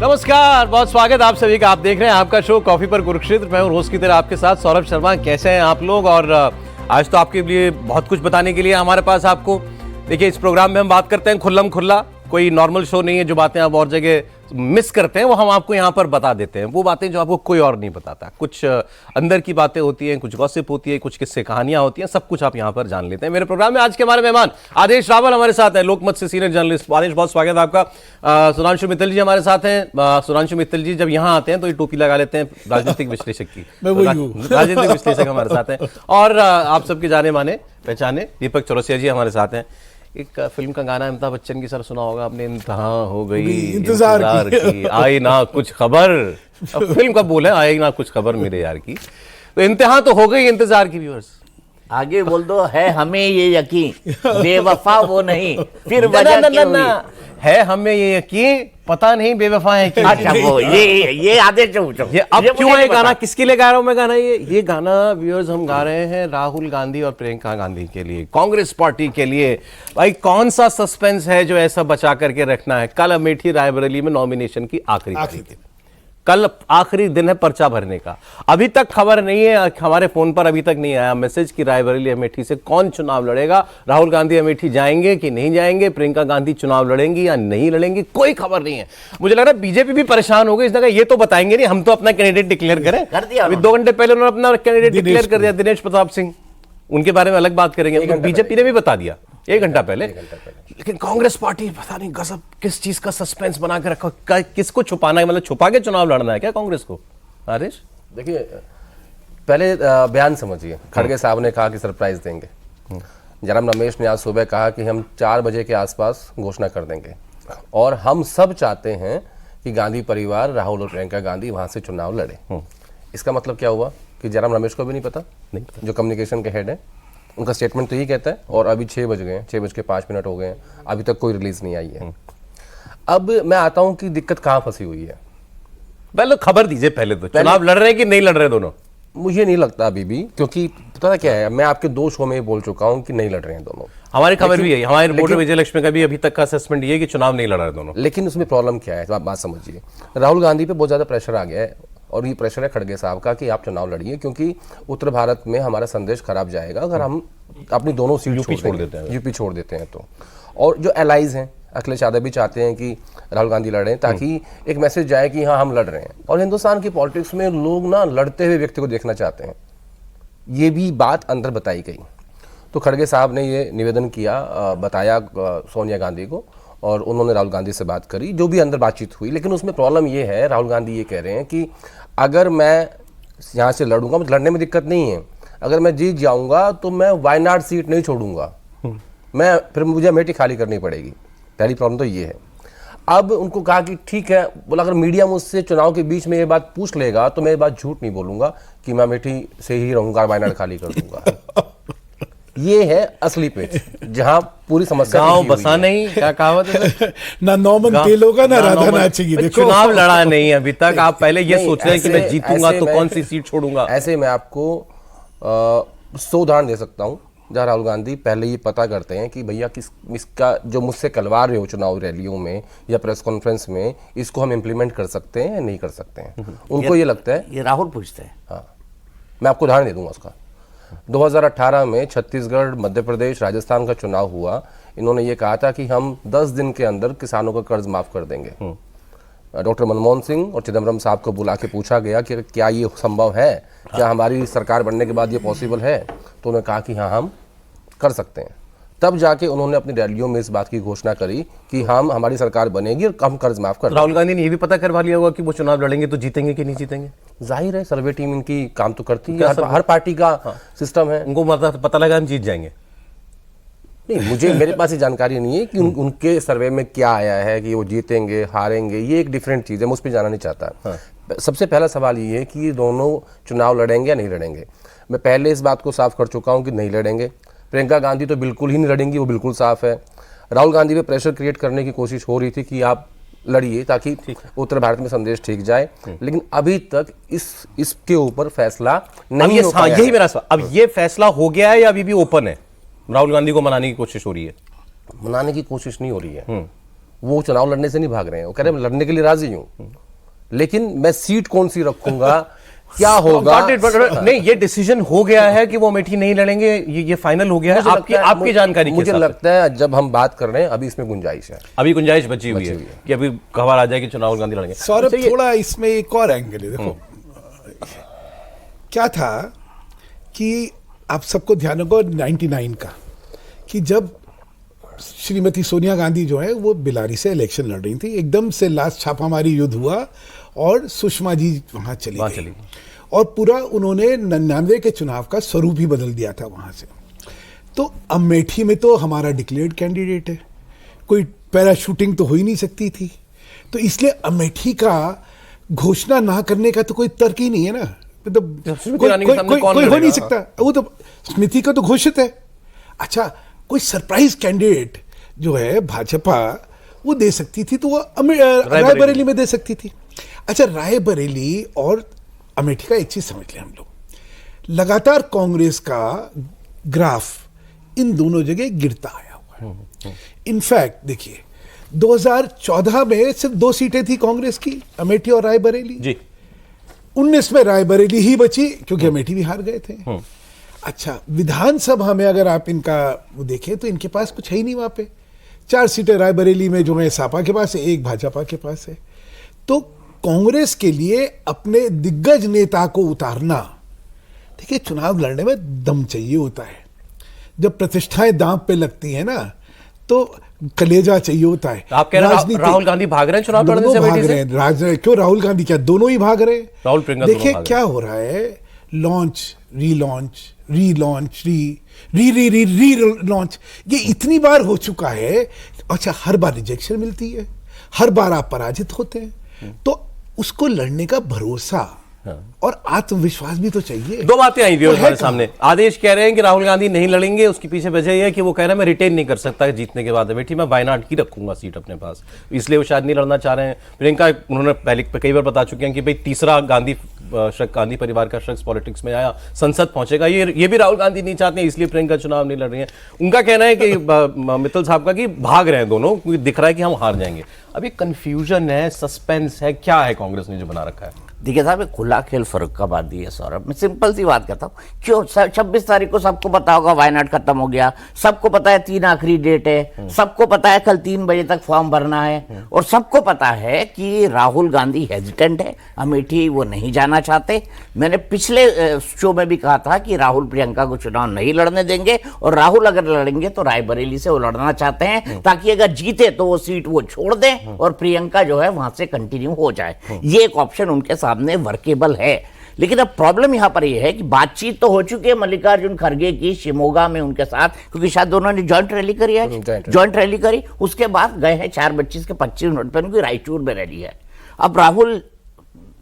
नमस्कार, बहुत स्वागत आप सभी का। आप देख रहे हैं आपका शो कॉफी पर कुरुक्षेत्र। मैं हूं रोज की तरह आपके साथ सौरभ शर्मा। कैसे हैं आप लोग? और आज तो आपके लिए बहुत कुछ बताने के लिए हमारे पास आपको। देखिए, इस प्रोग्राम में हम बात करते हैं खुल्लम खुल्ला, कोई नॉर्मल शो नहीं है। जो बातें आप और जगह मिस करते हैं वो हम आपको यहाँ पर बता देते हैं। वो बातें जो आपको कोई और नहीं बताता। कुछ अंदर की बातें होती हैं, कुछ गॉसिप होती है, कुछ किस्से कहानियां होती हैं, सब कुछ आप यहाँ पर जान लेते हैं। मेरे प्रोग्राम में आज के हमारे मेहमान आदेश रावल हमारे साथ हैं, लोकमत से सीनियर जर्नलिस्ट। आदेश, बहुत स्वागत है आपका। सुधांशु मित्तल जी हमारे साथ हैं। सुधांशु मित्तल जी जब यहाँ आते हैं तो ये टोपी लगा लेते हैं राजनीतिक विश्लेषक की। राजनीतिक विश्लेषक हमारे साथ हैं। और आप सबके जाने माने पहचाने दीपक चौरसिया जी हमारे साथ हैं। एक फिल्म का गाना अमिताभ बच्चन की सर सुना होगा आपने, इंतहा हो गई इंतजार की, आई ना कुछ खबर। अब फिल्म का बोल है, आई ना कुछ खबर मेरे यार की। तो इंतहा तो हो गई इंतजार की। व्यूअर्स आगे बोल दो, है हमें ये यकीन बेवफा वो नहीं, फिर वजह क्या हुई? है हमें ये यकीन, पता नहीं बेवफा है क्यों। अच्छा, वो ये आदेश ये अब क्यों है गाना? किसके लिए गा रहा हूं मैं गाना? ये गाना व्यूअर्स हम गा रहे हैं राहुल गांधी और प्रियंका गांधी के लिए, कांग्रेस पार्टी के लिए। भाई कौन सा सस्पेंस है जो ऐसा बचा करके रखना है? कल अमेठी रायबरेली में नॉमिनेशन की आखिरी तारीख है। कल आखिरी दिन है पर्चा भरने का। अभी तक खबर नहीं है, हमारे फोन पर अभी तक नहीं आया मैसेज कि रायबरेली अमेठी से कौन चुनाव लड़ेगा। राहुल गांधी अमेठी जाएंगे कि नहीं जाएंगे, प्रियंका गांधी चुनाव लड़ेंगी या नहीं लड़ेंगी, कोई खबर नहीं है। मुझे लग रहा है बीजेपी भी परेशान हो गई। इसने कहा ये तो बताएंगे नहीं, हम तो अपना कैंडिडेट डिक्लेयर करें। कर दिया अभी 2 घंटे पहले उन्होंने अपना कैंडिडेट डिक्लेयर कर दिया, दिनेश प्रताप सिंह। उनके बारे में अलग बात करेंगे। बीजेपी ने भी बता दिया 1 घंटा पहले। लेकिन कांग्रेस पार्टी पता नहीं गजब किस चीज का सस्पेंस बना के रखा। किसको छुपाना है? मतलब छुपा के चुनाव लड़ना है क्या कांग्रेस को? आदेश, देखिए, पहले बयान समझिए। खड़गे साहब ने कहा कि सरप्राइज देंगे। जयराम रमेश ने आज सुबह कहा कि हम 4 बजे के आसपास घोषणा कर देंगे। और हम सब चाहते हैं कि गांधी परिवार, राहुल और प्रियंका गांधी वहां से चुनाव लड़े। इसका मतलब क्या हुआ कि जयराम रमेश को भी नहीं पता, जो कम्युनिकेशन के हेड है। उनका स्टेटमेंट तो यही कहता है। और अभी 6 बज गए हैं, 6:05 हो गए हैं, अभी तक कोई रिलीज नहीं आई है। अब मैं आता हूं कि दिक्कत कहां फंसी हुई है। पहले खबर दीजिए, पहले तो चुनाव लड़ रहे हैं कि नहीं लड़ रहे दोनों? मुझे नहीं लगता अभी भी, क्योंकि पता क्या है, मैं आपके 2 शो में बोल चुका हूं कि नहीं लड़ रहे हैं दोनों। हमारी खबर भी है, हमारे रिपोर्टर विजयलक्ष्मी का भी अभी तक का असेसमेंट ये है कि चुनाव नहीं लड़ रहे दोनों। लेकिन उसमें प्रॉब्लम क्या है, आप बात समझिए। राहुल गांधी पे बहुत ज्यादा प्रेशर आ गया है, और ये प्रेशर है खड़गे साहब का कि आप चुनाव लड़िए, क्योंकि उत्तर भारत में हमारा संदेश खराब जाएगा अगर हम अपनी दोनों सीट छोड़ देते हैं, यूपी छोड़ देते हैं तो। और जो एलाइज हैं, अखिलेश यादव भी चाहते हैं कि राहुल गांधी लड़ें, ताकि एक मैसेज जाए कि हाँ हम लड़ रहे हैं। और हिंदुस्तान की पॉलिटिक्स में लोग ना लड़ते हुए व्यक्ति को देखना चाहते हैं। ये भी बात अंदर बताई गई। तो खड़गे साहब ने ये निवेदन किया, बताया सोनिया गांधी को, और उन्होंने राहुल गांधी से बात करी, जो भी अंदर बातचीत हुई। लेकिन उसमें प्रॉब्लम ये है, राहुल गांधी ये कह रहे हैं कि अगर मैं यहाँ से लड़ूंगा, मुझे लड़ने में दिक्कत नहीं है, अगर मैं जीत जाऊंगा तो मैं वायनाड सीट नहीं छोड़ूंगा, मैं फिर मुझे अमेठी खाली करनी पड़ेगी। पहली प्रॉब्लम तो ये है। अब उनको कहा कि ठीक है, बोला अगर मीडिया मुझसे चुनाव के बीच में ये बात पूछ लेगा तो मैं ये बात झूठ नहीं बोलूंगा कि मैं अमेठी से ही रहूंगा, वायनाड खाली कर दूंगा। ये है असली पेच, जहां पूरी समस्या गांव बसा नहीं, क्या कहावत है ना नौमन तेल होगा ना राधा नाचेगी। देखो, चुनाव लड़ा नहीं अभी तक। आप पहले ये सोच रहे हैं कि मैं जीतूंगा तो कौन सी सीट छोड़ूंगा। ऐसे मैं आपको 100 उदाहरण दे सकता हूं जहां राहुल गांधी पहले ये पता करते हैं कि भैया इसका जो मुझसे कलवा रहे हो चुनाव रैलियों में या प्रेस कॉन्फ्रेंस में, इसको हम इंप्लीमेंट कर सकते हैं या नहीं कर सकते हैं। उनको ये लगता है, ये राहुल पूछते हैं। हाँ, मैं आपको उदाहरण दे दूंगा उसका। 2018 में छत्तीसगढ़, मध्य प्रदेश, राजस्थान का चुनाव हुआ। इन्होंने ये कहा था कि हम 10 दिन के अंदर किसानों का कर्ज माफ कर देंगे। डॉक्टर मनमोहन सिंह और चिदम्बरम साहब को बुला के पूछा गया कि क्या ये संभव है, क्या हमारी सरकार बनने के बाद ये पॉसिबल है? तो उन्होंने कहा कि हाँ हम कर सकते हैं। तब जाके उन्होंने अपनी रैलियों में इस बात की घोषणा करी कि हमारी सरकार बनेगी और हम कर्ज माफ कर। राहुल गांधी ने ये भी पता करवा लिया होगा कि वो चुनाव लड़ेंगे तो जीतेंगे कि नहीं जीतेंगे। जाहिर है, सर्वे टीम इनकी काम तो करती है, हर पार्टी का सिस्टम है। उनको मतलब पता लगा हम जीत जाएंगे। नहीं, मुझे मेरे पास ये जानकारी नहीं है कि उनके सर्वे में क्या आया है कि वो जीतेंगे हारेंगे, ये एक डिफरेंट चीज़ है, मैं उस पर जाना नहीं चाहता। सबसे पहला सवाल ये है कि दोनों चुनाव लड़ेंगे या नहीं लड़ेंगे। मैं पहले इस बात को साफ कर चुका हूँ कि नहीं लड़ेंगे। प्रियंका गांधी तो बिल्कुल ही नहीं लड़ेंगी, वो बिल्कुल साफ है। राहुल गांधी पे प्रेशर क्रिएट करने की कोशिश हो रही थी कि आप लड़िए ताकि उत्तर भारत में संदेश ठीक जाए, लेकिन अभी तक इसके ऊपर फैसला नहीं हो पाया। यही मेरा सवाल, अब ये फैसला हो गया है या अभी भी ओपन है? राहुल गांधी को मनाने की कोशिश हो रही है? मनाने की कोशिश नहीं हो रही है। वो चुनाव लड़ने से नहीं भाग रहे हैं, वो कह रहे हैं मैं लड़ने के लिए राजी हूँ, लेकिन मैं सीट कौन सी रखूंगा, क्या होगा। नहीं, ये डिसीजन हो गया है कि वो अमेठी नहीं लड़ेंगे, ये फाइनल हो गया है। आपकी जानकारी के मुझे हिसाब से? लगता है जब हम बात कर रहे हैं अभी इसमें गुंजाइश है, अभी गुंजाइश बची हुई है कि अभी खबर आ जाए कि राहुल गांधी लड़ेंगे। सौरभ, थोड़ा इसमें एक और एंगल है, देखो क्या था कि आप सबको ध्यान होगा 99 का, कि जब श्रीमती सोनिया गांधी जो है वो बिलारी से इलेक्शन लड़ रही थी, एकदम से लास्ट छापामारी युद्ध हुआ और सुषमा जी वहां चली गई और पूरा उन्होंने 99 के चुनाव का स्वरूप ही बदल दिया था वहां से। तो अमेठी में तो हमारा डिक्लेयर्ड कैंडिडेट है, कोई पैराशूटिंग तो हो ही नहीं सकती थी, तो इसलिए अमेठी का घोषणा ना करने का तो कोई तर्क ही नहीं है ना, मतलब कोई हो नहीं सकता। वो तो स्मृति का तो घोषित है। अच्छा, कोई सरप्राइज कैंडिडेट जो है भाजपा वो दे सकती थी, तो वो रायबरेली में दे सकती थी। अच्छा, रायबरेली और अमेठी का एक चीज समझ लें हम लोग, लगातार कांग्रेस का ग्राफ इन दोनों जगह गिरता आया हुआ है। इनफैक्ट देखिए 2014 में सिर्फ 2 सीटें थी कांग्रेस की, अमेठी और रायबरेली जी। 19 में रायबरेली ही बची क्योंकि अमेठी भी हार गए थे। अच्छा, विधानसभा में अगर आप इनका वो देखें तो इनके पास कुछ है ही नहीं वहां पे। 4 सीटें रायबरेली में जो है सपा के पास है, 1 भाजपा के पास है। तो कांग्रेस के लिए अपने दिग्गज नेता को उतारना, देखिए चुनाव लड़ने में दम चाहिए होता है, जब प्रतिष्ठाएं दांव पे लगती है ना तो कलेजा चाहिए होता है। आप कह रहे हैं राहुल गांधी भाग रहे हैं चुनाव लड़ने से? भाग रहे हैं, क्यों राहुल गांधी, क्या दोनों ही भाग रहे हैं? राहुल प्रियंका देखिए क्या हो रहा है, लॉन्च रीलॉन्च रीलॉन्च री लॉन्च, ये इतनी बार हो चुका है। अच्छा, हर बार रिजेक्शन मिलती है, हर बार आप पराजित होते हैं, तो उसको लड़ने का भरोसा और आत्मविश्वास भी तो चाहिए। 2 बातें आई व्यूअर्स हमारे सामने। आदेश कह रहे हैं कि राहुल गांधी नहीं लड़ेंगे, उसके पीछे वजह यह है कि वो कह रहे हैं मैं रिटेन नहीं कर सकता जीतने के बाद अमेठी में, वायनाड की रखूंगा सीट अपने पास, इसलिए वो शायद नहीं लड़ना चाह रहे हैं। प्रियंका, उन्होंने पहले कई बार बता चुके हैं कि भाई तीसरा गांधी परिवार का शख्स पॉलिटिक्स में आया, संसद पहुंचेगा, ये भी राहुल गांधी नहीं चाहते हैं, इसलिए प्रियंका चुनाव नहीं लड़ रही है। उनका कहना है कि मित्तल साहब का कि भाग रहे हैं दोनों, क्योंकि दिख रहा है कि हम हार जाएंगे। अब ये कंफ्यूजन है, सस्पेंस है, क्या है कांग्रेस ने जो बना रखा है? देखिए साहब, खुला खेल फर्रुखाबादी है सौरभ। मैं सिंपल सी बात कहता हूँ, क्यों 26 तारीख को सबको पता होगा वायनाड खत्म हो गया, सबको पता है 3 आखिरी डेट है, सबको पता है कल 3 बजे तक फॉर्म भरना है, और सबको पता है कि राहुल गांधी हेजिटेंट है, अमेठी वो नहीं जाना चाहते। मैंने पिछले शो में भी कहा था कि राहुल प्रियंका को चुनाव नहीं लड़ने देंगे, और राहुल अगर लड़ेंगे तो रायबरेली से वो लड़ना चाहते हैं, ताकि अगर जीते तो वो सीट वो छोड़ दें और प्रियंका जो है वहां से कंटिन्यू हो जाए। ये एक ऑप्शन उनके सामने वर्केबल है। लेकिन अब प्रॉब्लम यहां पर यह है कि बातचीत तो हो चुकी है मल्लिकार्जुन खड़गे की शिमोगा में उनके साथ, क्योंकि शायद दोनों ने जॉइंट रैली करी है, जॉइंट रैली करी, उसके बाद गए हैं 4:25 के 25 मिनट पर उनकी रायचूर में रैली है। अब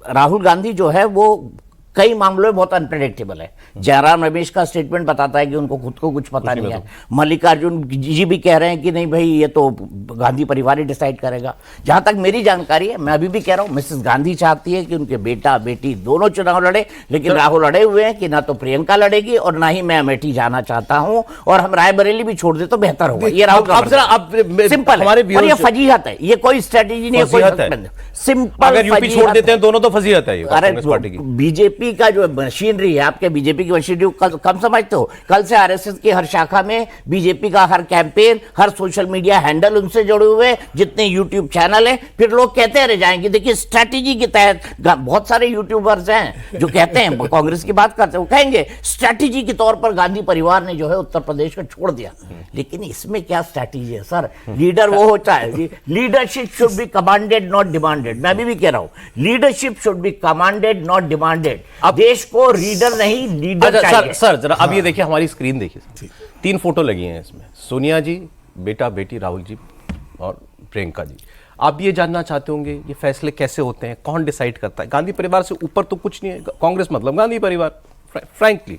राहुल गांधी जो है वो कई मामलों में बहुत अनप्रेडिक्टेबल है। जयराम रमेश का स्टेटमेंट बताता है कि उनको खुद को कुछ पता नहीं है। मल्लिकार्जुन जी भी कह रहे हैं कि नहीं भाई ये तो गांधी परिवार ही डिसाइड करेगा। जहां तक मेरी जानकारी है, मैं अभी भी कह रहा हूं, मिसेस गांधी चाहती है कि उनके बेटा बेटी दोनों चुनाव लड़े, लेकिन राहुल अड़े हुए हैं कि ना तो प्रियंका लड़ेगी और ना ही मैं अमेठी जाना चाहता हूं, और हम रायबरेली भी छोड़ दे तो बेहतर होगा। ये राहुल सिंपल है, ये फजीहत है, ये कोई स्ट्रेटेजी नहीं है, सिंपल। अगर यूपी छोड़ देते हैं दोनों तो फजीहत है। अरे बीजेपी का जो मशीनरी है, आपके बीजेपी की मशीनरी कम समझते हो? कल से आरएसएस की हर शाखा में बीजेपी का हर कैंपेन, हर सोशल मीडिया हैंडल उनसे जुड़े हुए, जितने यूट्यूब चैनल है। फिर लोग कहते रह जाएंगे, देखिए स्ट्रैटेजी के तहत बहुत सारे यूट्यूबर्स हैं जो कहते हैं कांग्रेस की बात करते हैं, वो कहेंगे स्ट्रैटेजी के तौर पर गांधी परिवार ने जो है उत्तर प्रदेश को छोड़ दिया। लेकिन इसमें क्या स्ट्रैटेजी है सर? लीडर वो होता है, leadership should be commanded not demanded. मैं अभी भी कह रहा हूं, leadership should be commanded not demanded. अब देश को रीडर नहीं लीडर चाहिए। सर जरा अब ये देखिए, हमारी स्क्रीन देखिए, 3 फोटो लगी हैं इसमें, सोनिया जी, बेटा बेटी राहुल जी और प्रियंका जी। आप ये जानना चाहते होंगे ये फैसले कैसे होते हैं, कौन डिसाइड करता है? गांधी परिवार से ऊपर तो कुछ नहीं है, कांग्रेस मतलब गांधी परिवार, फ्रैंकली।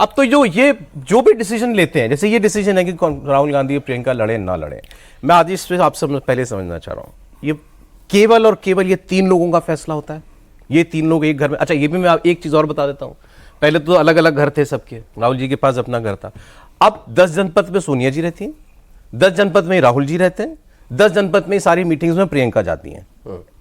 अब तो जो भी डिसीजन लेते हैं, जैसे ये डिसीजन है कि राहुल गांधी प्रियंका लड़े ना लड़े, मैं आज इस पे आपसे पहले समझना चाह रहा हूँ, ये केवल और केवल ये 3 लोगों का फैसला होता है? ये 3 लोग एक घर में? अच्छा, ये भी मैं एक चीज और बता देता हूँ, पहले तो अलग अलग घर थे सबके, राहुल जी के पास अपना घर था, अब 10 जनपद में सोनिया जी रहती हैं, 10 जनपद में राहुल जी रहते हैं, 10 जनपद में सारी मीटिंग्स में प्रियंका जाती हैं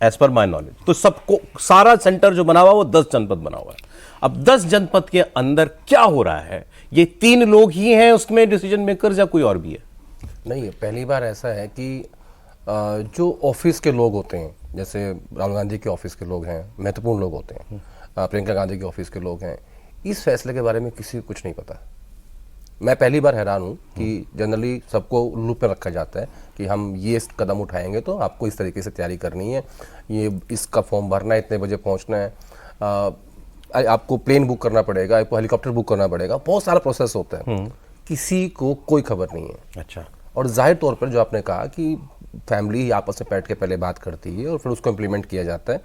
एज पर माय नॉलेज। तो सबको सारा सेंटर जो बना हुआ वो 10 जनपद बना हुआ है। अब 10 जनपद के अंदर क्या हो रहा है, ये 3 लोग ही हैं उसमें डिसीजन मेकर्स या कोई और भी है? नहीं, पहली बार ऐसा है कि जो ऑफिस के लोग होते हैं, जैसे राहुल गांधी के ऑफिस के लोग हैं, महत्वपूर्ण लोग होते हैं, प्रियंका गांधी के ऑफिस के लोग हैं, इस फैसले के बारे में किसी को कुछ नहीं पता। मैं पहली बार हैरान हूँ कि जनरली सबको लूप में रखा जाता है कि हम ये कदम उठाएंगे तो आपको इस तरीके से तैयारी करनी है, ये इसका फॉर्म भरना है, इतने बजे पहुँचना है, आपको प्लेन बुक करना पड़ेगा, आपको हेलीकॉप्टर बुक करना पड़ेगा, बहुत सारा प्रोसेस होता है। किसी को कोई खबर नहीं है। अच्छा। और जाहिर तौर पर जो आपने कहा कि फैमिली ही आपस में बैठ के पहले बात करती है और फिर उसको इम्प्लीमेंट किया जाता है।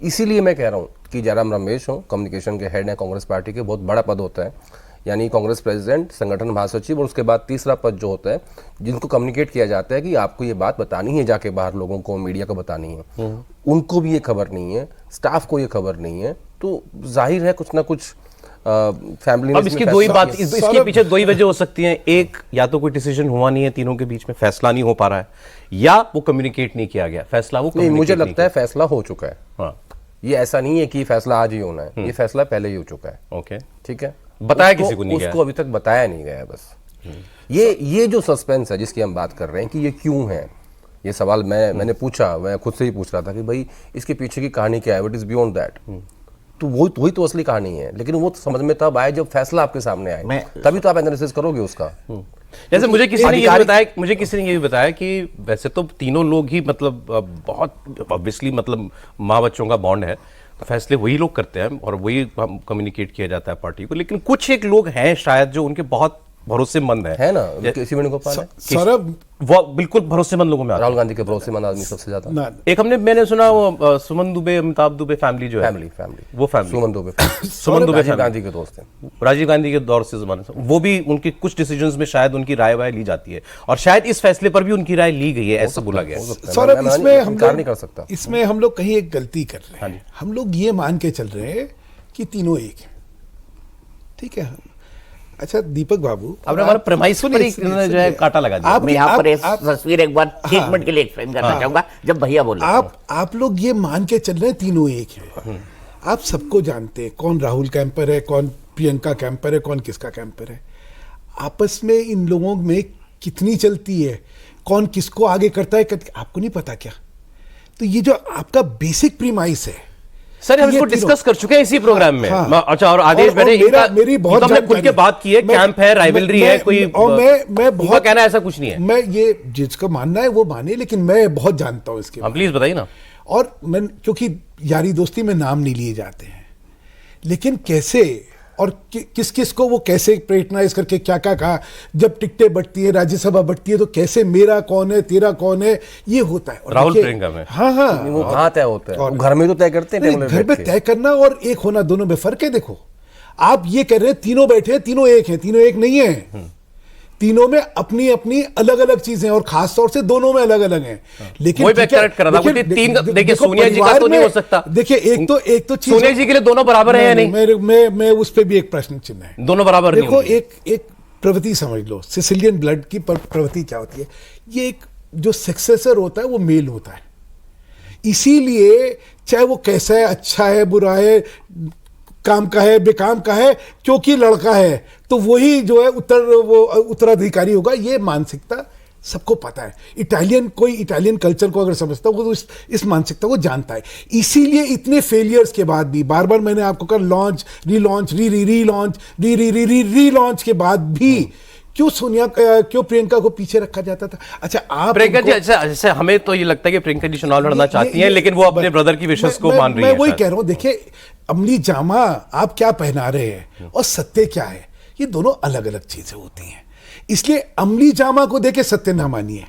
इसीलिए मैं कह रहा हूँ कि जयराम रमेश हो, कम्युनिकेशन के हेड हैं कांग्रेस पार्टी के, बहुत बड़ा पद होता है, यानी कांग्रेस प्रेसिडेंट, संगठन महासचिव, और उसके बाद तीसरा पद जो होता है जिनको कम्युनिकेट किया जाता है कि आपको ये बात बतानी है, जाके बाहर लोगों को, मीडिया को बतानी है, उनको भी ये खबर नहीं है, स्टाफ को ये खबर नहीं है। तो जाहिर है कुछ ना कुछ फैमिली। अब इसकी दो ही बात, इसके पीछे दो ही वजह हो सकती हैं। एक, या तो कोई डिसीजन हुआ नहीं है तीनों के बीच में, फैसला नहीं हो पा रहा है, या वो कम्युनिकेट नहीं किया गया फैसला। वो नहीं, मुझे लगता है फैसला हो चुका है। हाँ, ये ऐसा नहीं है कि फैसला आज ही होना है, ये फैसला पहले ही हो चुका है। ओके, ठीक है, बताया किसी को नहीं गया, उसको अभी तक बताया नहीं गया है। बस ये जो सस्पेंस है जिसकी हम बात कर रहे हैं कि ये क्यों है, ये सवाल मैंने पूछा, मैं खुद से ही पूछ रहा था कि भाई इसके पीछे की कहानी क्या है, व्हाट इज बियॉन्ड दैट। तो वही तो असली कहानी है, लेकिन वो समझ में तब आए जब फैसला आपके सामने आए, तभी तो आप एनालिसिस करोगे उसका। जैसे मुझे किसी ने ये भी बताया कि वैसे तो तीनों लोग ही मतलब बहुत ऑब्वियसली मतलब माँ बच्चों का बॉन्ड है, तो फैसले वही लोग करते हैं और वही कम्युनिकेट किया जाता है पार्टी को। लेकिन कुछ एक लोग हैं शायद जो उनके बहुत भरोसेमंद है ना, किसी वेणुगोपाल है सौरभ, वो बिल्कुल भरोसेमंद लोगों में आता है। राहुल गांधी के भरोसेमंद आदमी सबसे ज्यादा। एक मैंने सुना वो सुमन दुबे, अमिताभ दुबे फैमिली जो है, वो फैमिली सुमन दुबे राजीव गांधी के दोस्त हैं, राजीव गांधी के दौर से जमाने से वो भी उनकी कुछ डिसीजंस में शायद उनकी राय वाय ली जाती है, और शायद इस फैसले पर भी उनकी राय ली गई है, ऐसा बोला गया है। सौरभ, इसमें हम नहीं कर सकता, इसमें हम लोग कहीं एक गलती कर रहे हैं। हम लोग ये मान के चल रहे हैं कि तीनों एक है, ठीक है। अच्छा दीपक बाबू, आपने हमारा प्रेमाइस पर ही जो है कांटा लगा दिया। मैं यहाँ पर तस्वीर एक बार 1 मिनट के लिए एक्सप्लेन करना चाहूंगा। जब भैया बोले, आप लोग ये मान के चल रहे हैं तीनों एक है। आप सबको जानते हैं कौन राहुल कैंपर है, कौन प्रियंका कैंपर है, कौन किसका कैंपर है। आपस में इन लोगों में कितनी चलती है, कौन किसको आगे करता है, आपको नहीं पता क्या? तो ये जो आपका बेसिक प्रीमाइस है सर, हम इसको डिस्कस कर चुके हैं इसी प्रोग्राम में। हाँ। अच्छा, और आदेश मेरी बहुत हमने खुल के बात की है, कैंप है, राइवलरी है, कोई, और मैं बहुत कहना ऐसा कुछ नहीं है। मैं ये जिसको मानना है वो माने, लेकिन मैं बहुत जानता हूं इसके। प्लीज बताइए ना। और मैं, क्योंकि यारी दोस्ती में नाम नहीं लिए जाते हैं, लेकिन कैसे और किस किस को वो कैसे प्रेटनाइज करके क्या क्या कहा, जब टिकटें बढ़ती है, राज्यसभा बढ़ती है, तो कैसे मेरा कौन है तेरा कौन है, ये होता है। राहुल प्रियंका में, हाँ, वो कहाँ तय होता है? और घर में तो तय करते हैं, घर में तय करना और एक होना, दोनों में फर्क है। देखो, आप ये कह रहे हैं तीनों बैठे हैं, तीनों एक हैं, तीनों एक नहीं है। तीनों में अपनी अपनी अलग अलग चीजें, और खास तौर से दोनों में अलग अलग हैं। लेकिन देखिए सोनिया जी का तो नहीं हो सकता। देखिए एक तो चीज, सोनिया जी के लिए दोनों बराबर है या नहीं? मैं उस पर भी एक प्रश्न चिन्ह है। दोनों बराबर देखो, एक प्रवृत्ति समझ लो, सिसिलियन ब्लड की प्रवृत्ति क्या होती है। ये एक जो सक्सेसर होता है वो मेल होता है, इसीलिए चाहे वो कैसा है, अच्छा है, बुरा है, काम का है, बेकाम का है, क्योंकि लड़का है तो वही जो है उत्तराधिकारी होगा। ये मानसिकता सबको पता है। कोई इटालियन कल्चर को अगर समझता हो तो इस मानसिकता को जानता है। इसीलिए इतने फेलियर्स के बाद भी, बार बार मैंने आपको कहा, लॉन्च रीलॉन्च रीलॉन्च के बाद भी क्यों प्रियंका को पीछे रखा जाता था? अच्छा, आप प्रियंका जी, जैसे हमें तो ये लगता है कि प्रियंका जी चुनाव लड़ना चाहती हैं, लेकिन वो अपने ब्रदर की विशेष को मान रही है। मैं वही कह रहा हूं, देखिए अमली जामा आप क्या पहना रहे हैं और सत्य क्या है, ये दोनों अलग अलग चीजें होती हैं। इसलिए अमली जामा को देके सत्य ना मानिए।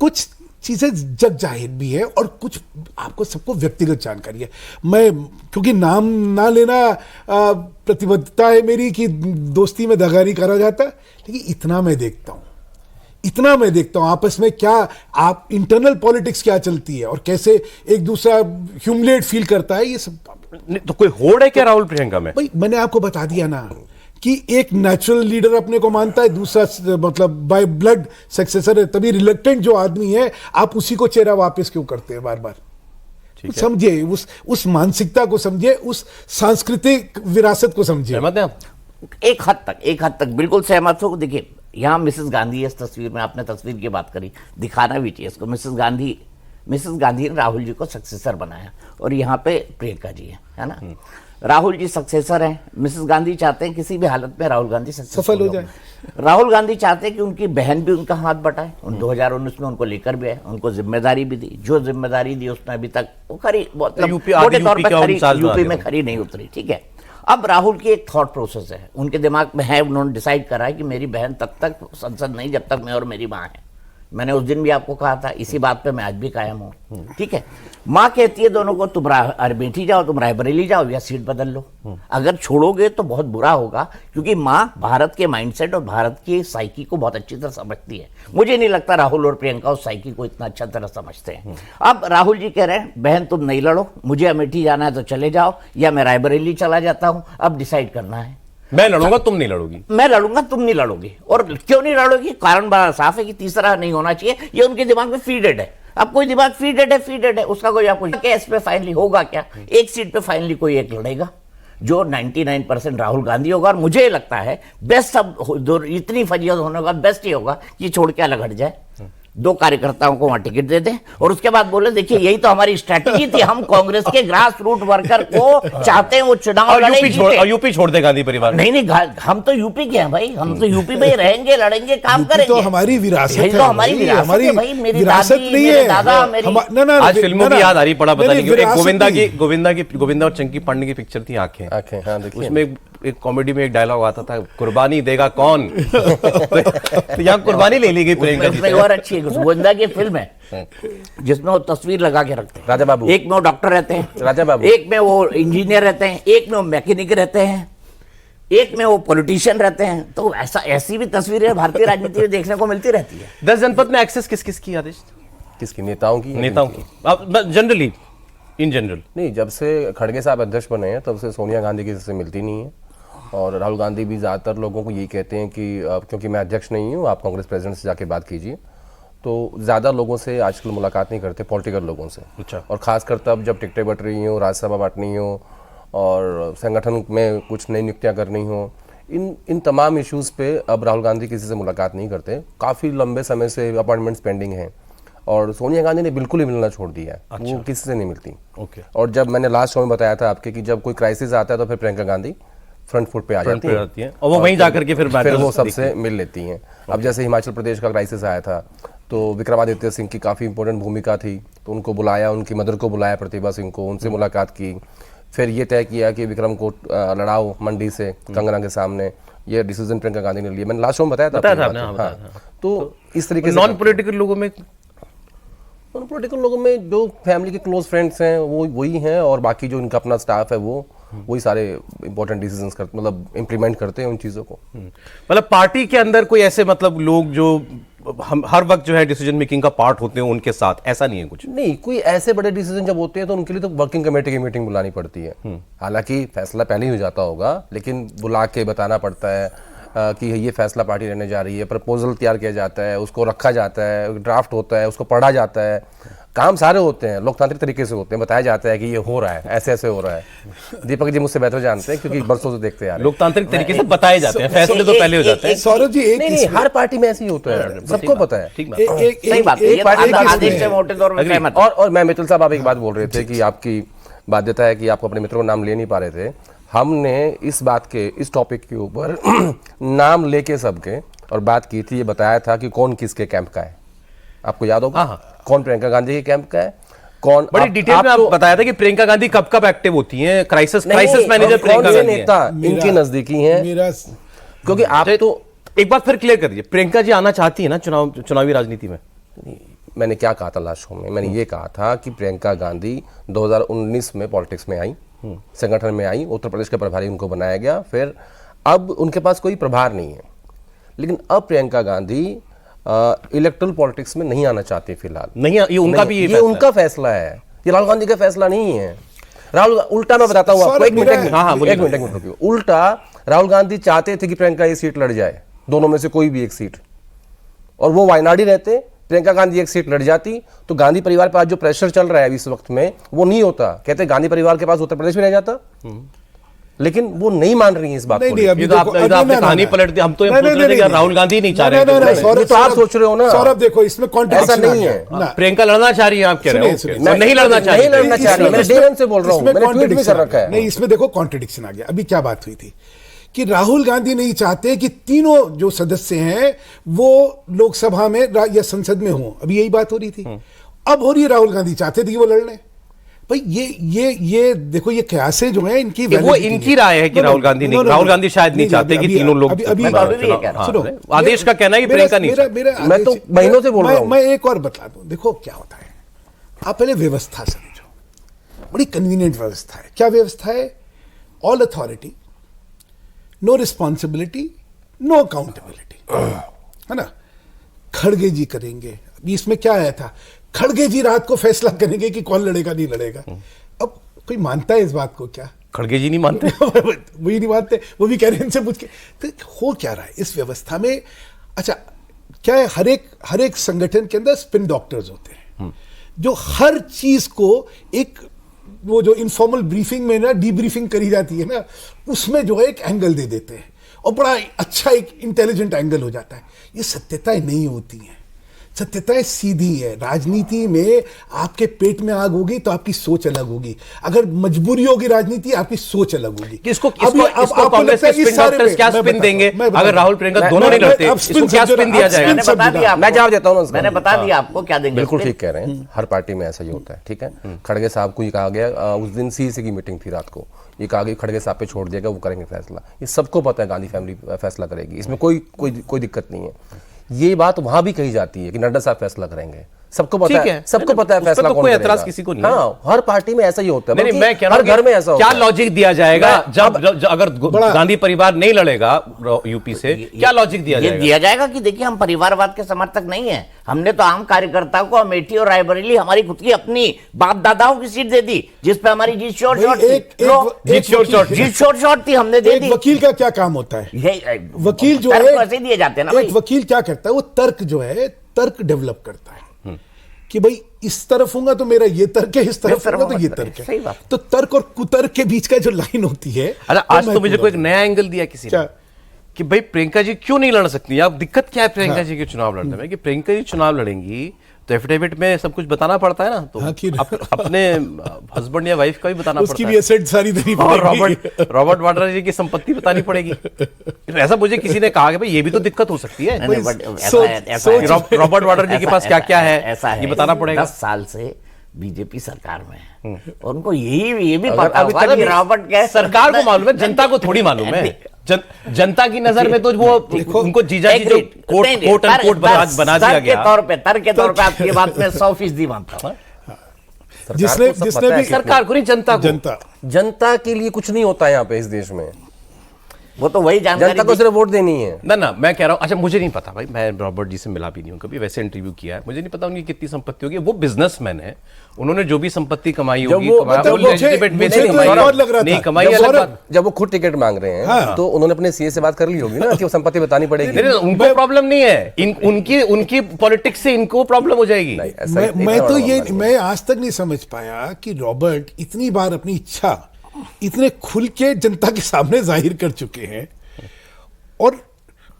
कुछ चीजें जग जाहिर भी है और कुछ आपको सबको व्यक्तिगत जानकारी है। मैं, क्योंकि नाम ना लेना प्रतिबद्धता है मेरी कि दोस्ती में दगारी करा जाता है, लेकिन इतना मैं देखता हूं आपस में क्या, आप इंटरनल पॉलिटिक्स क्या चलती है और कैसे एक दूसरा ह्यूमिलेट फील करता है, ये सब। तो कोई होड़ है क्या राहुल प्रियंका में? भाई मैंने आपको बता दिया ना कि एक नेचुरल लीडर अपने को मानता है, दूसरा मतलब बाय ब्लड सक्सेसर है, तभी रिलक्टेंट जो आदमी है आप उसी को चेहरा वापस क्यों करते हैं बार बार? समझिए उस मानसिकता को समझिए, उस सांस्कृतिक विरासत को समझिए। सहमत हैं आप? एक हद तक बिल्कुल सहमत हो। देखिए यहाँ मिसेस गांधी है इस तस्वीर में, आपने तस्वीर की बात करी, दिखाना भी चाहिए इसको। मिसेस गांधी ने राहुल जी को सक्सेसर बनाया और यहाँ पे प्रियंका जी है ना। राहुल जी सक्सेसर हैं, मिसेस गांधी चाहते हैं किसी भी हालत में राहुल गांधी सफल हो जाए। राहुल गांधी चाहते हैं कि उनकी बहन भी उनका हाथ बटाए। 2019 में उनको लेकर भी आए, उनको जिम्मेदारी भी दी, जो जिम्मेदारी दी उसने अभी तक वो खरी मोटे तौर पर खरी यूपी में खरी नहीं उतरी। ठीक है, अब राहुल की एक थॉट प्रोसेस है, उनके दिमाग में है, उन्होंने डिसाइड करा है कि मेरी बहन तब तक संसद नहीं जब तक मैं और मेरी माँ है। मैंने उस दिन भी आपको कहा था, इसी बात पे मैं आज भी कायम हूँ। ठीक है, माँ कहती है दोनों को तुम अमेठी जाओ, तुम रायबरेली जाओ या सीट बदल लो। अगर छोड़ोगे तो बहुत बुरा होगा, क्योंकि माँ भारत के माइंडसेट और भारत की साइकी को बहुत अच्छी तरह समझती है। मुझे नहीं लगता राहुल और प्रियंका उस साइकी को इतना अच्छा तरह समझते हैं। अब राहुल जी कह रहे हैं बहन तुम नहीं लड़ो, मुझे अमेठी जाना है तो चले जाओ, या मैं रायबरेली चला जाता हूँ, अब डिसाइड करना है। मैं लड़ूंगा, तुम नहीं लड़ोगी। मैं लड़ूंगा, तुम नहीं लड़ोगी। और क्यों नहीं लड़ोगी? कारण बड़ा साफ है कि तीसरा नहीं होना चाहिए, ये उनके दिमाग में फीडेड है। अब कोई दिमाग फीडेड है उसका कोई आपको क्या इस पे फाइनली होगा क्या? एक सीट पे फाइनली कोई एक लड़ेगा जो 99% राहुल गांधी होगा। और मुझे लगता है बेस्ट, अब इतनी फजीयत होने का बेस्ट ये होगा कि छोड़ के अलग हट जाए, 2 कार्यकर्ताओं को वहां टिकट दे दें और उसके बाद बोले देखिए यही तो हमारी स्ट्रैटेजी थी, हम कांग्रेस के ग्रास रूट वर्कर को चाहते हैं वो चुनाव और यूपी छोड़ दे गांधी परिवार। नहीं, हम तो यूपी के हैं भाई, हम तो यूपी में ही रहेंगे, लड़ेंगे, काम करेंगे। तो हमारी विरासत है, तो हमारी विरासत है भाई। मेरी विरासत दादी, नहीं मेरे है दादा, मेरी आज फिल्मों की याद आ रही, पड़ा पता नहीं क्यों। एक गोविंदा गोविंदा और चंकी पांडे की पिक्चर थी आंखें। हाँ, देखिए उसमें एक कॉमेडी में एक डायलॉग आता था, कुर्बानी देगा कौन? तो यहाँ कुर्बानी ले ली गई प्रियंका जी। और अच्छी गोविंदा की फिल्म है जिसमें वो तस्वीर लगा के रखते हैं, राजा बाबू। एक में वो डॉक्टर रहते हैं, राजा बाबू। एक में वो इंजीनियर रहते हैं, एक में वो मैकेनिक रहते हैं, एक में वो पॉलिटिशियन रहते हैं। तो ऐसी भी तस्वीरें भारतीय राजनीति में देखने को मिलती रहती है। 10 जनपद में एक्सेस किस की आदेश? किसकी? नेताओं की। नेताओं की, जनरली इन जनरल नहीं, जब से खड़गे साहब अध्यक्ष बने हैं तब से सोनिया गांधी किसी से मिलती नहीं है। और राहुल गांधी भी ज़्यादातर लोगों को यही कहते हैं कि क्योंकि मैं अध्यक्ष नहीं हूँ, आप कांग्रेस प्रेसिडेंट से जाके बात कीजिए। तो ज़्यादा लोगों से आजकल मुलाकात नहीं करते, पॉलिटिकल लोगों से। अच्छा। और ख़ासकर तब जब टिकटें बट रही हों, राज्यसभा बांटनी हो और संगठन में कुछ नई नियुक्तियाँ करनी हो, इन तमाम इश्यूज़ पे अब राहुल गांधी किसी से मुलाकात नहीं करते। काफ़ी लंबे समय से अपॉइंटमेंट्स पेंडिंग हैं और सोनिया गांधी ने बिल्कुल ही मिलना छोड़ दिया है। अच्छा। वो किसी से नहीं मिलती। ओके। और जब मैंने लास्ट शो में बताया था आपके कि जब कोई क्राइसिस आता है तो फिर प्रियंका गांधी फ्रंट फुट पे आ जाती है और वो वहीं जाकर के फिर वो सबसे मिल लेती हैं। अब जैसे हिमाचल प्रदेश का क्राइसिस आया था तो विक्रमादित्य सिंह की काफ़ी इंपॉर्टेंट भूमिका थी, तो उनको बुलाया, उनकी मदर को बुलाया, प्रतिभा सिंह को, उनसे मुलाकात की। फिर ये तय किया कि विक्रम को लड़ाओ मंडी से कंगना के सामने। ये डिसीजन प्रियंका गांधी ने लिया। मैंने लास्ट शो में बताया था। तो इस तरीके से नॉन पॉलिटिकल लोगों में जो फैमिली के क्लोज फ्रेंड्स हैं वो वही हैं, और बाकी जो इनका अपना स्टाफ है वो वही सारे इंपॉर्टेंट डिसीजंस करते, मतलब इम्प्लीमेंट करते हैं उन चीज़ों को। मतलब पार्टी के अंदर कोई ऐसे मतलब लोग जो हम हर वक्त जो है डिसीजन मेकिंग का पार्ट होते हैं उनके साथ, ऐसा नहीं है कुछ? नहीं, कोई ऐसे बड़े डिसीजन जब होते हैं तो उनके लिए तो वर्किंग कमेटी की मीटिंग बुलानी पड़ती है। हालांकि फैसला पहले ही हो जाता होगा, लेकिन बुला के बताना पड़ता है कि ये फैसला पार्टी रहने जा रही है, प्रपोजल तैयार किया जाता है, उसको रखा जाता है, ड्राफ्ट होता है, उसको पढ़ा जाता है। काम सारे होते हैं, लोकतांत्रिक तरीके से होते हैं, बताया जाता है कि ये हो रहा है, ऐसे ऐसे हो रहा है। दीपक जी मुझसे बेहतर जानते हैं क्योंकि बरसों से देखते आ रहे हैं। लोकतांत्रिक तरीके से बताए जाते हैं, फैसले तो पहले हो जाते हैं। सौरभ जी एक नहीं, हर पार्टी में ऐसे ही होता है, सबको पता है। सही बात है। और मैं मित्तल साहब, आप एक बात बोल रहे थे कि आपकी बाध्यता है कि आप अपने मित्रों का नाम ले नहीं पा रहे थे। हमने इस बात के, इस टॉपिक के ऊपर नाम लेके सबके और बात की थी, ये बताया था कि कौन किसके कैंप का है। आपको याद होगा? हाँ। कौन प्रियंका गांधी के कैंप का है, कौन बड़ी डिटेल में आप बताया था कि प्रियंका गांधी कब कब एक्टिव होती हैं, क्राइसिस मैनेजर प्रियंका गांधी नेता इनकी नजदीकी हैं। क्योंकि आप तो एक बात फिर क्लियर करिए, प्रियंका जी आना चाहती है ना चुनावी राजनीति में? मैंने क्या कहा था लास्ट शो में? मैंने ये कहा था कि प्रियंका गांधी 2019 में पॉलिटिक्स में आई, संगठन में आई, उत्तर प्रदेश के प्रभारी उनको बनाया गया। फिर अब उनके पास कोई प्रभार नहीं है, लेकिन अब प्रियंका गांधी इलेक्ट्रल पॉलिटिक्स में नहीं आना चाहती फिलहाल। नहीं, ये उनका भी ये उनका फैसला है, ये राहुल गांधी का फैसला नहीं है। राहुल, उल्टा मैं बताता हूँ आपको, एक मिनट रुकिए। उल्टा राहुल गांधी चाहते थे कि प्रियंका ये सीट लड़ जाए, दोनों में से कोई भी एक सीट, और वो वायनाड ही रहते, प्रियंका गांधी एक सीट लड़ जाती, तो गांधी परिवार पर आज जो प्रेशर चल रहा है इस वक्त में वो नहीं होता। कहते गांधी परिवार के पास उत्तर प्रदेश में रह जाता, लेकिन वो नहीं मान रही है इस बात को। ये तो आपने कहानी पलट दी। हम तो ये पूछ रहे थे कि राहुल गांधी नहीं चाह रहे थे। तो आप सोच रहे हो ना, सौरभ देखो इसमें ऐसा नहीं है। प्रियंका लड़ना चाह रही है, आप कह रहे हो नहीं लड़ना चाह रही, नहीं लड़ना चाह रही, मैं डे वन से बोल रहा हूं, मैंने ट्वीट भी कर रखा है। नहीं, इसमें देखो कॉन्ट्रडिक्शन आ गया। अभी क्या बात हुई थी कि राहुल गांधी नहीं चाहते कि तीनों जो सदस्य हैं वो लोकसभा में या संसद में हो, अभी यही बात हो रही थी। अब हो रही है राहुल गांधी चाहते थे कि वो लड़ने। भाई ये देखो ये कैसे जो है इनकी वो इनकी राय है कि राहुल गांधी नहीं, राहुल गांधी शायद नहीं चाहते कि तीनों लोग। आदेश का कहना है कि प्रियंका नहीं। मैं तो महीनों से बोल रहा हूं। मैं एक और बता दूं, देखो क्या होता है, आप पहले व्यवस्था समझो, बड़ी कन्वीनियंट व्यवस्था है। क्या व्यवस्था है? All authority, no responsibility, no accountability, है ना। खड़गे जी करेंगे। अभी इसमें क्या आया था, खड़गे जी रात को फैसला करेंगे कि कौन लड़ेगा नहीं लड़ेगा। अब कोई मानता है इस बात को? क्या खड़गे जी नहीं मानते? वही नहीं मानते, वो भी कह रहे हैं इनसे पूछ के। तो हो क्या रहा है इस व्यवस्था में? अच्छा क्या है, हर एक संगठन के अंदर स्पिन डॉक्टर्स होते हैं जो हर चीज को एक वो जो इनफॉर्मल ब्रीफिंग में ना डीब्रीफिंग करी जाती है ना, उसमें जो है एक एंगल दे देते हैं और बड़ा अच्छा एक इंटेलिजेंट एंगल हो जाता है। ये सत्यताएं नहीं होती हैं, सत्यताएं सीधी है। राजनीति में आपके पेट में आग होगी तो आपकी सोच अलग होगी, अगर मजबूरी होगी राजनीति आपकी सोच अलग होगी। इसको कांग्रेस के स्पिन डॉक्टर्स क्या स्पिन देंगे? अगर राहुल प्रियंका दोनों नहीं लड़ते, इसको क्या स्पिन दिया जाएगा? मैं जवाब देता हूं, मैंने बता दिया आपको क्या देंगे। बिल्कुल ठीक कह रहे हैं, हर पार्टी में ऐसा ही होता है। ठीक है, खड़गे साहब को ये कहा गया, उस दिन सीईसी की मीटिंग थी रात को, ये कहा गया खड़गे साहब पे छोड़ दिया गया, वो करेंगे फैसला। ये सबको पता है गांधी फैमिली फैसला करेगी, इसमें कोई दिक्कत नहीं है। ये बात वहां भी कही जाती है कि नड्डा साहब फैसला करेंगे, सबको पता है, सबको पता है फैसला कौन करेगा। एतराज किसी को नहीं है। हाँ, हर पार्टी में ऐसा ही होता है। नहीं, मैं कह रहा हूं हर घर में ऐसा होता है। क्या लॉजिक दिया जाएगा जब अगर गांधी परिवार नहीं लड़ेगा यूपी से, क्या लॉजिक दिया जाएगा? ये दिया जाएगा कि देखिए हम परिवारवाद के समर्थक नहीं है, हमने तो आम कार्यकर्ताओं को अमेठी और रायबरेली हमारी खुद की अपनी बाप दादाओं की सीट दे दी, जिसपे हमारी जीत शोर शॉट थी, हमने दे दी। वकील का क्या काम होता है? वकील जो है ऐसे दिए जाते हैं ना, एक वकील क्या करता है, वो तर्क जो है तर्क डेवलप करता है कि भाई इस तरफ होगा तो मेरा ये तर्क है, इस तरफ होगा तो ये तर्क है। तो तर्क और कुतर्क के बीच का जो लाइन होती है। अरे आज तो मुझे कोई एक नया एंगल दिया किसी ने कि भाई प्रियंका जी क्यों नहीं लड़ सकती? आप दिक्कत क्या है प्रियंका जी के चुनाव लड़ने में? कि प्रियंका जी चुनाव लड़ेंगी तो एफिडेविट में सब कुछ बताना पड़ता है ना, तो अपने हस्बैंड या वाइफ का भी बताना उसकी पड़ता भी एसेट सारी देनी और पड़ेगी। रॉबर्ट वाड्रा जी की संपत्ति बतानी पड़ेगी। ऐसा मुझे किसी ने कहा कि भाई ये भी तो दिक्कत हो सकती है। रॉबर्ट वाड्रा जी के पास क्या क्या है ये बताना पड़ेगा। 10 साल से बीजेपी सरकार में है और उनको ये भी पता होगा कि रॉबर्ट क्या सरकार को मालूम है, जनता को थोड़ी मालूम है। जनता की नजर में तो वो उनको जीजा जी जो कोट बना दिया गया, तर्क के तौर पे आपकी बात में 100% मानता हूं। जिसने भी सरकार को नहीं, जनता के लिए कुछ नहीं होता है यहाँ पे इस देश में, वो तो वही जानकारी, जनता को सिर्फ वोट देनी है ना। मैं कह रहा हूँ, अच्छा मुझे नहीं पता भाई, मैं रॉबर्ट जी से मिला भी नहीं हूँ कभी, वैसे इंटरव्यू किया है, मुझे नहीं पता उनकी कितनी संपत्ति होगी। वो बिजनेसमैन है, उन्होंने जो भी संपत्ति कमाई होगी नहीं कमाई अलग बात। जब वो खुद टिकट मांग रहे हैं तो उन्होंने अपने सीए से बात कर ली होगी ना कि वो संपत्ति बतानी पड़ेगी। उनको प्रॉब्लम नहीं है, उनकी पॉलिटिक्स से इनको प्रॉब्लम हो जाएगी। मैं आज तक नहीं समझ पाया कि रॉबर्ट इतनी बार अपनी इच्छा इतने खुल के जनता के सामने जाहिर कर चुके हैं और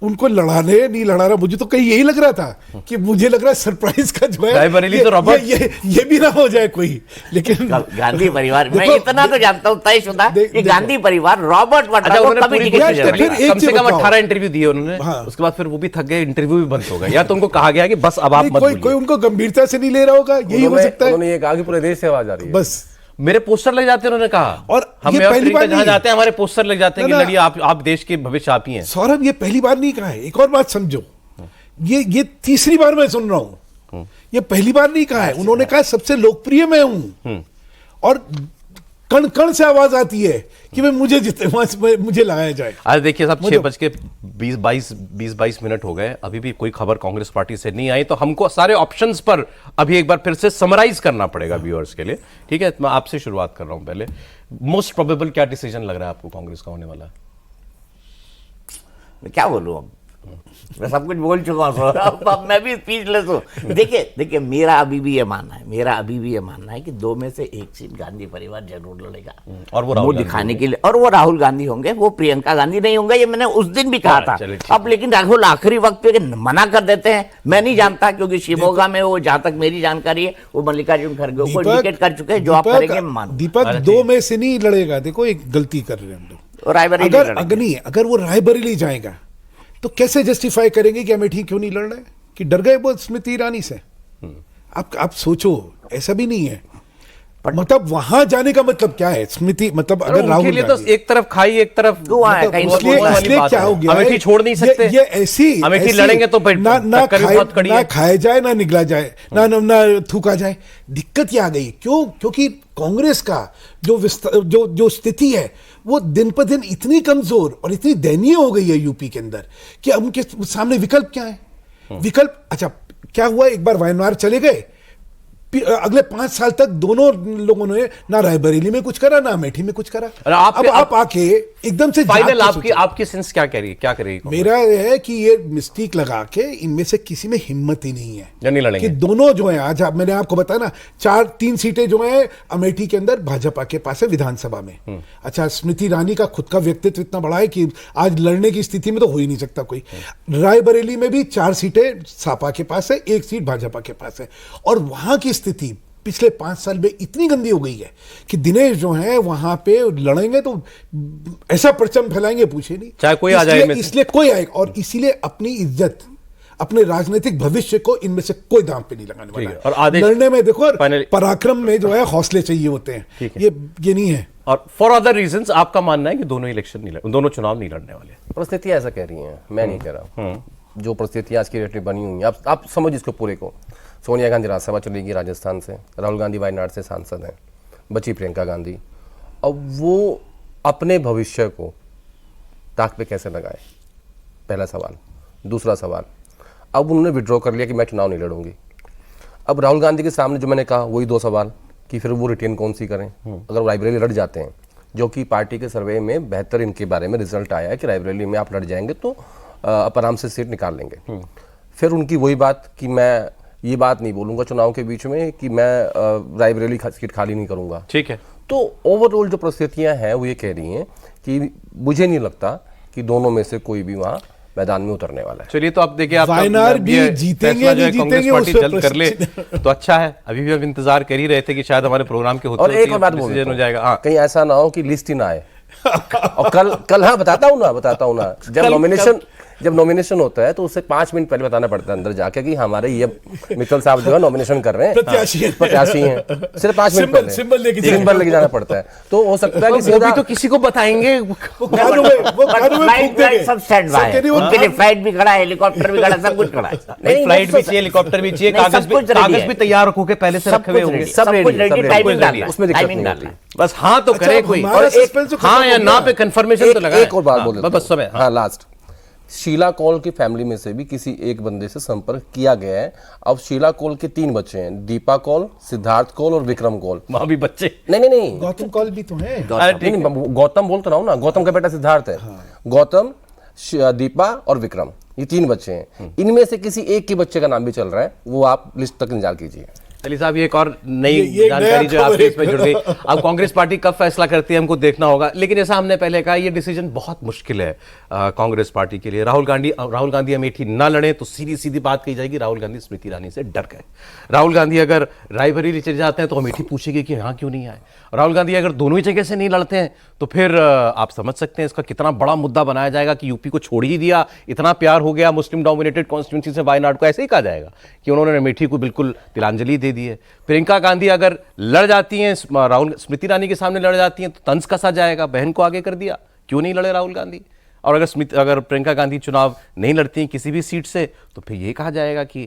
उनको लड़ाने नहीं लड़ाना, मुझे तो कहीं यही लग रहा था कि मुझे लग रहा है सरप्राइज का जो है तो रॉबर्ट ये भी ना हो जाए कोई। लेकिन गांधी परिवार, मैं इतना तो जानता हूं तयशुदा कि गांधी परिवार रॉबर्ट वाड्रा को कभी टिकट कम से कम 18 इंटरव्यू दिए उन्होंने, उसके बाद फिर वो भी थक गए, इंटरव्यू भी बंद हो गया, या तो उनको कहा गया कि बस अब आप मत बोलिए। कोई उनको गंभीरता से नहीं ले रहा होगा, यही हो सकता है। उन्होंने ये कहा कि पूरे देश से आवाज आ रही है, बस मेरे पोस्टर लग जाते हैं, उन्होंने कहा। और हम जहां जाते हैं हमारे पोस्टर लग जाते हैं कि लड़िए आप देश के भविष्य आप ही हैं। सौरभ ये पहली बार नहीं कहा है, एक और बात समझो, ये तीसरी बार मैं सुन रहा हूं, ये पहली बार नहीं कहा है। उन्होंने कहा सबसे लोकप्रिय मैं हूं और कण कण से आवाज आती है कि मैं मुझे लगाया जाए। आज देखिए साहब 6:22 मिनट हो गए, अभी भी कोई खबर कांग्रेस पार्टी से नहीं आई, तो हमको सारे ऑप्शंस पर अभी एक बार फिर से समराइज करना पड़ेगा व्यूअर्स के लिए। ठीक है, मैं आपसे शुरुआत कर रहा हूं। पहले मोस्ट प्रोबेबल क्या डिसीजन लग रहा है आपको कांग्रेस का होने वाला है? मैं क्या बोलूँ अब, मैं सब कुछ बोल चुका हूँ अब मैं भी स्पीचलेस हूँ। देखिए मेरा अभी भी ये मानना है कि 2 में से 1 सीट गांधी परिवार जरूर लड़ेगा, और वो वो दिखाने के लिए, और वो राहुल गांधी होंगे, वो प्रियंका गांधी नहीं होंगे। ये मैंने उस दिन भी कहा था। अब लेकिन राहुल आखिरी वक्त पे मना कर देते हैं, मैं नहीं जानता, क्योंकि शिवमोगा में वो, जहां तक मेरी जानकारी है, वो मल्लिकार्जुन खड़गे को इंडिकेट कर चुके हैं। जो आप करेंगे मान। दीपक 2 में से नहीं लड़ेगा। देखो एक गलती कर रहे हैं हम लोग। रायबरेली अगर वो रायबरेली जाएगा तो कैसे जस्टिफाई करेंगे कि अमेठी क्यों नहीं लड़ रहे, कि डर गए वो स्मृति ईरानी से? आप सोचो, ऐसा भी नहीं है। मतलब वहां जाने का मतलब क्या है? स्मृति मतलब अगर राहुल लिए तो एक तरफ खाई एक तरफ इसलिए क्या हो गया, अमेठी छोड़ नहीं सकते। ये ऐसी अमेठी लड़ेंगे तो ना खाया जाए, ना निगला जाए, ना थूका जाए। दिक्कत क्या आ गई? क्योंकि कांग्रेस का जो स्थिति है वो दिन पर दिन इतनी कमजोर और इतनी दयनीय हो गई है यूपी के अंदर कि अब उनके सामने विकल्प क्या है? विकल्प, अच्छा क्या हुआ, एक बार वायनाड चले गए, अगले 5 साल तक दोनों लोगों ने ना रायबरेली में कुछ करा, ना अमेठी में कुछ करा। अब आप आके एकदम से फाइनल आपकी सेंस क्या कह रही है, क्या करेगी? मेरा यह है कि ये मिस्टेक लगा के इनमें से किसी में हिम्मत ही नहीं है कि दोनों जो है, आज मैंने आपको बताया ना, 3 सीटें जो है अमेठी के अंदर भाजपा के पास है विधानसभा में। अच्छा, स्मृति ईरानी का खुद का व्यक्तित्व इतना बड़ा है कि आज लड़ने की स्थिति में तो हो ही नहीं सकता कोई। रायबरेली में भी 4 सीटें सपा के पास है, 1 सीट भाजपा के पास है। और वहां की स्थिति पिछले 5 साल में इतनी गंदी हो गई है कि दिनेश जो है वहां पे लड़ेंगे तो ऐसा परचम फैलाएंगे, पूछे नहीं, चाहे कोई आ जाए, इसलिए कोई आएगा। और इसीलिए अपनी इज्जत, अपने राजनीतिक भविष्य को इनमें से कोई दांव पे नहीं लगाने वाला है। और आदेश लड़ने में देखो, पराक्रम में जो है हौसले चाहिए होते हैं, ये नहीं है। और फॉर अदर रीजंस आपका मानना है कि दोनों चुनाव नहीं लड़ने वाले? परिस्थितियां ऐसा कह रही हैं, मैं नहीं कह रहा हूँ। जो परिस्थितियां आज की डेट में बनी हुई हैं, आप समझ इसको पूरे को। सोनिया गांधी राज्यसभा चलेगी राजस्थान से, राहुल गांधी वायनाड से सांसद हैं, बची प्रियंका गांधी। अब वो अपने भविष्य को ताक पे कैसे लगाए, पहला सवाल। दूसरा सवाल, अब उन्होंने विड्रॉ कर लिया कि मैं चुनाव नहीं लड़ूंगी। अब राहुल गांधी के सामने जो मैंने कहा वही 2 सवाल कि फिर वो रिटेन कौन सी करें। अगर वो रायबरेली लड़ जाते हैं, जो कि पार्टी के सर्वे में बेहतर इनके बारे में रिजल्ट आया है कि रायबरेली में आप लड़ जाएंगे तो आप आराम से सीट निकाल लेंगे। फिर उनकी वही बात कि मैं ये बात नहीं बोलूंगा चुनाव के बीच में कि मैं रायबरेली सीट खाली नहीं करूंगा। ठीक है। तो ओवरऑल जो परिस्थितियां हैं वो ये कह रही हैं कि मुझे नहीं लगता कि दोनों में से कोई भी वहां मैदान में उतरने वाला है। चलिए, तो आप देखिए, आप वायनाड भी जीतेंगे नहीं जीतेंगे, पार्टी जल्द कर ले तो अच्छा है। अभी भी हम इंतजार कर ही रहे थे कि शायद हमारे प्रोग्राम के होते और एक और बात बोल हो जाएगा। हाँ, कहीं ऐसा ना हो कि लिस्ट ही ना आए। और कल हाँ बताता हूँ ना जब नॉमिनेशन होता है तो उससे 5 मिनट पहले बताना पड़ता है अंदर जाके कि हमारे ये मित्तल साहब जो है नॉमिनेशन कर रहे हैं, प्रत्याशी हैं। सिर्फ 5 मिनट पहले सिंबल लेके जाना पड़ता है। तो हो सकता है कि सीधा तो किसी को बताएंगे, उनके लिए फ्लाइट भी खड़ा है, हेलीकॉप्टर भी खड़ा, सब कुछ खड़ा है। फ्लाइट भी चाहिए, हेलीकॉप्टर भी चाहिए, कागज भी तैयार होके पहले से रखे हुए होंगे, सब कुछ रेडी, टाइमिंग डालना, उसमें दिक्कत नहीं। बस हाँ तो करे कोई, हाँ या ना पे कंफर्मेशन तो लगा। एक और बात बोल बस समय, हाँ लास्ट, शीला कौल की फैमिली में से भी किसी एक बंदे से संपर्क किया गया है। अब शीला कौल के 3 बच्चे हैं, दीपा कौल, सिद्धार्थ कौल और विक्रम कौल। वहां भी बच्चे? नहीं, गौतम कौल भी तो है। गौतम बोल तो रहा हूं ना, गौतम का बेटा सिद्धार्थ है। गौतम, दीपा और विक्रम, ये 3 बच्चे हैं। इनमें से किसी एक के बच्चे का नाम भी चल रहा है, वो आप लिस्ट तक इंतजार कीजिए। चलिए साहब, ये एक और नई जानकारी जो आपके इसमें जुड़ गई। अब कांग्रेस पार्टी कब फैसला करती है हमको देखना होगा, लेकिन जैसा हमने पहले कहा, ये डिसीजन बहुत मुश्किल है कांग्रेस पार्टी के लिए। राहुल गांधी अमेठी ना लड़े तो सीधी बात कही जाएगी, राहुल गांधी स्मृति ईरानी से डर गए। राहुल गांधी अगर रायबरेली चले जाते हैं तो अमेठी पूछेगी कि यहाँ क्यों नहीं आए। राहुल गांधी अगर दोनों ही जगह से नहीं लड़ते हैं तो फिर आप समझ सकते हैं इसका कितना बड़ा मुद्दा बनाया जाएगा कि यूपी को छोड़ ही दिया, इतना प्यार हो गया मुस्लिम डोमिनेटेड कॉन्स्टिट्यूंसी से वायनाड को, ऐसे ही कहा जाएगा कि उन्होंने अमेठी को बिल्कुल तिलांजलि दे दी है। प्रियंका गांधी अगर लड़ जाती हैं, स्मृति ईरानी के सामने लड़ जाती हैं तो तंज कसा जाएगा, बहन को आगे कर दिया, क्यों नहीं लड़े राहुल गांधी। और अगर प्रियंका गांधी चुनाव नहीं लड़ती हैं किसी भी सीट से तो फिर ये कहा जाएगा कि